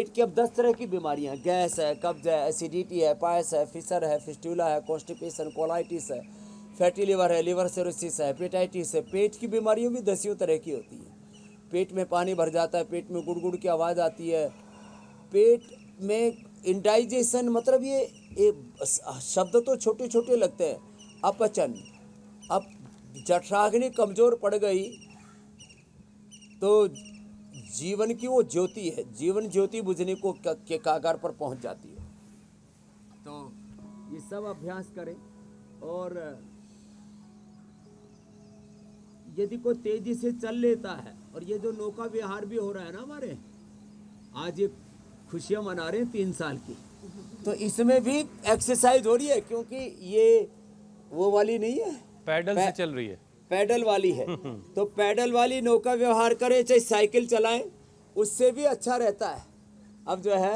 पेट की अब 10 तरह की बीमारियां, गैस है, कब्ज है, एसिडिटी है, पायस है, फिशर है, फिस्टुला है, कॉन्स्टिपेशन, कोलाइटिस है, फैटी लिवर है, लिवर सिरोसिस है, हेपेटाइटिस है। पेट की बीमारियों भी 10 तरह की होती है। पेट में पानी भर जाता है, पेट में गुड़गुड़ की आवाज़ आती है, पेट में इंडाइजेशन, मतलब ये शब्द तो छोटे छोटे लगते हैं, अपचन। अब जठराग्नि कमज़ोर पड़ गई तो जीवन की वो ज्योति है, जीवन ज्योति बुझने को के कागार पर पहुंच जाती है। तो ये सब अभ्यास करें। और यदि कोई तेजी से चल लेता है, और ये जो नौका विहार भी हो रहा है ना हमारे, आज ये खुशियां मना रहे हैं 3 साल की, तो इसमें भी एक्सरसाइज हो रही है, क्योंकि ये वो वाली नहीं है, पैडल से चल रही है, पैडल वाली है। तो पैडल वाली नौका व्यवहार करें, चाहे साइकिल चलाएं, उससे भी अच्छा रहता है। अब जो है,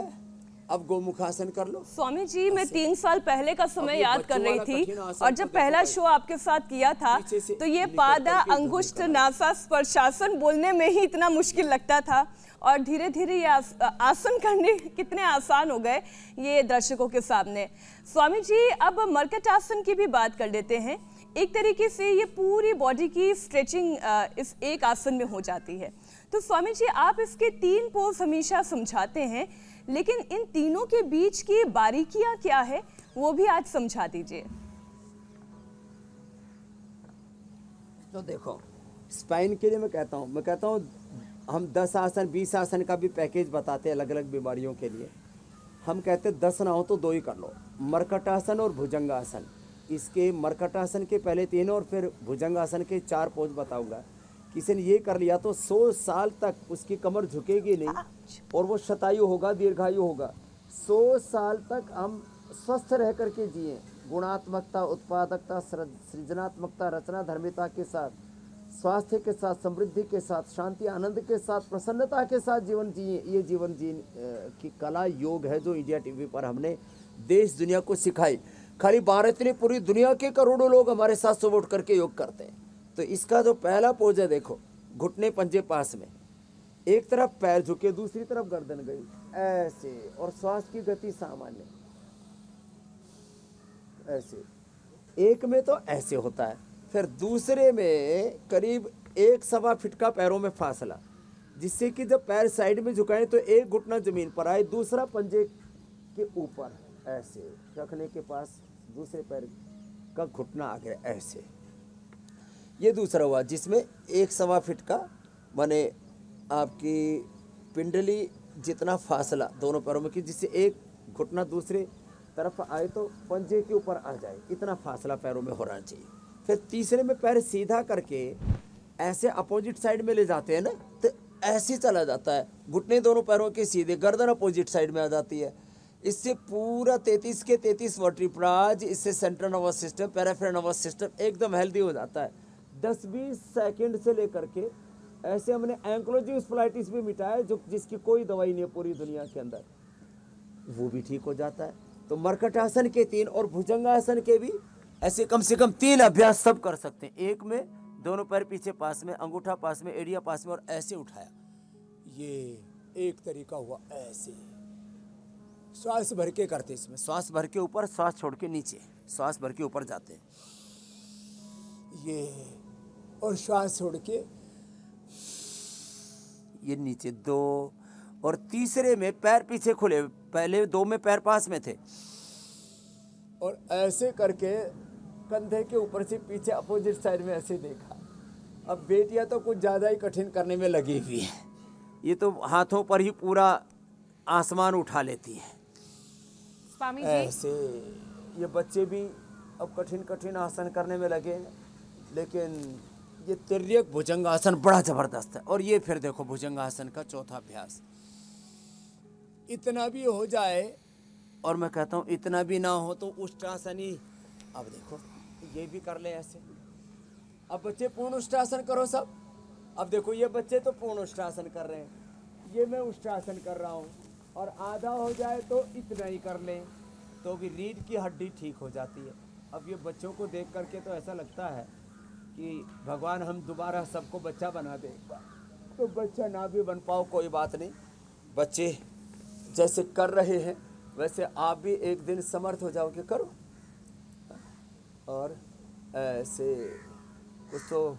अब गोमुखासन कर लो। स्वामी जी, मैं 3 साल पहले का समय याद कर रही थी, और जब पहला शो आपके साथ किया था तो ये पादा अंगुष्ठ नासा स्पर्शासन बोलने में ही इतना मुश्किल लगता था, और धीरे धीरे ये आसन करने कितने आसान हो गए ये दर्शकों के सामने। स्वामी जी, अब मर्कट आसन की भी बात कर लेते हैं। एक तरीके से ये पूरी बॉडी की स्ट्रेचिंग इस एक आसन में हो जाती है। तो स्वामी जी, आप इसके 3 पोज हमेशा समझाते हैं, लेकिन इन तीनों के बीच की बारीकियां क्या है वो भी आज समझा दीजिए। तो देखो, स्पाइन के लिए मैं कहता हूँ हम 10 आसन 20 आसन का भी पैकेज बताते हैं अलग अलग बीमारियों के लिए। हम कहते हैं 10 ना हो तो 2 ही कर लो, मर्कटासन और भुजंगासन। इसके मर्कटासन के पहले 3 और फिर भुजंगासन के 4 पोज बताऊंगा। किसी ने ये कर लिया तो 100 साल तक उसकी कमर झुकेगी नहीं, और वो शतायु होगा, दीर्घायु होगा। 100 साल तक हम स्वस्थ रह करके जिए, गुणात्मकता, उत्पादकता, सृजनात्मकता, रचना धर्मिता के साथ, स्वास्थ्य के साथ, समृद्धि के साथ, शांति आनंद के साथ, प्रसन्नता के साथ जीवन जिए। ये जीवन जीने की कला योग है जो इंडिया टीवी पर हमने देश दुनिया को सिखाई। खाली भारत ने, पूरी दुनिया के करोड़ों लोग हमारे साथ सब उठ करके योग करते हैं। तो इसका जो पहला पोज है, देखो, घुटने पंजे पास में, एक तरफ पैर झुके, दूसरी तरफ गर्दन गई, ऐसे, और श्वास की गति सामान्य, ऐसे। एक में तो ऐसे होता है, फिर दूसरे में करीब 1.25 फीट का पैरों में फासला, जिससे कि जब पैर साइड में झुकाएं तो एक घुटना जमीन पर आए, दूसरा पंजे के ऊपर ऐसे रखने के पास दूसरे पैर का घुटना आ गया, ऐसे। ये दूसरा हुआ, जिसमें 1.25 फीट का, माने आपकी पिंडली जितना फासला दोनों पैरों में की, जिससे एक घुटना दूसरे तरफ आए तो पंजे के ऊपर आ जाए, इतना फासला पैरों में होना चाहिए। फिर तीसरे में पैर सीधा करके ऐसे अपोजिट साइड में ले जाते हैं ना, तो ऐसे चला जाता है, घुटने दोनों पैरों के सीधे, गर्दन अपोजिट साइड में आ जाती है। इससे पूरा 33 के 33 वर्टिब्राज, इससे central nervous system, peripheral nervous system एकदम हेल्दी हो जाता है। 10-20 सेकंड से लेकर के ऐसे हमने एंक्लोजिंग स्पॉलाइटिस भी मिटाया, जो जिसकी कोई दवाई नहीं है पूरी दुनिया के अंदर, वो भी ठीक हो जाता है। तो मर्कटासन के 3 और भुजंगासन के भी ऐसे कम से कम 3 अभ्यास सब कर सकते हैं। एक में दोनों पैर पीछे पास में, अंगूठा पास में, एड़िया पास में, और ऐसे उठाया, ये एक तरीका हुआ। ऐसे श्वास भर के करते, इसमें श्वास भर के ऊपर, श्वास छोड़ के नीचे, श्वास भर के ऊपर जाते हैं ये, और श्वास छोड़ के ये नीचे 2, और तीसरे में पैर पीछे खुले, पहले 2 में पैर पास में थे, और ऐसे करके कंधे के ऊपर से पीछे अपोजिट साइड में ऐसे देखा। अब बेटियां तो कुछ ज़्यादा ही कठिन करने में लगी हुई है, ये तो हाथों पर ही पूरा आसमान उठा लेती है स्वामी जी। ऐसे। ये बच्चे भी अब कठिन कठिन आसन करने में लगे, लेकिन ये तिर्यक भुजंगासन बड़ा ज़बरदस्त है। और ये फिर देखो भुजंगासन का चौथा अभ्यास, इतना भी हो जाए, और मैं कहता हूँ इतना भी ना हो तो उष्ट्रासनी। अब देखो ये भी कर ले ऐसे। अब बच्चे पूर्ण उष्ट्रासन करो सब। अब देखो ये बच्चे तो पूर्ण उष्ट्रासन कर रहे हैं, ये मैं उष्ट्रासन कर रहा हूँ, और आधा हो जाए तो इतना ही कर लें, तो भी रीढ़ की हड्डी ठीक हो जाती है। अब ये बच्चों को देख करके तो ऐसा लगता है कि भगवान हम दोबारा सबको बच्चा बना दे, तो बच्चा ना भी बन पाओ कोई बात नहीं, बच्चे जैसे कर रहे हैं वैसे आप भी एक दिन समर्थ हो जाओगे, करो। और ऐसे कुछ तो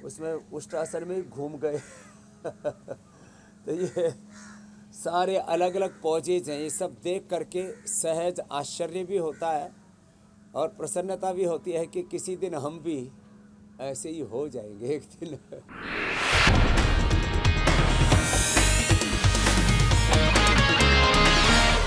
उसमें उष्ट्रासन में ही घूम गए। तो ये सारे अलग अलग पॉजेज हैं, ये सब देख करके सहज आश्चर्य भी होता है और प्रसन्नता भी होती है कि किसी दिन हम भी ऐसे ही हो जाएंगे एक दिन।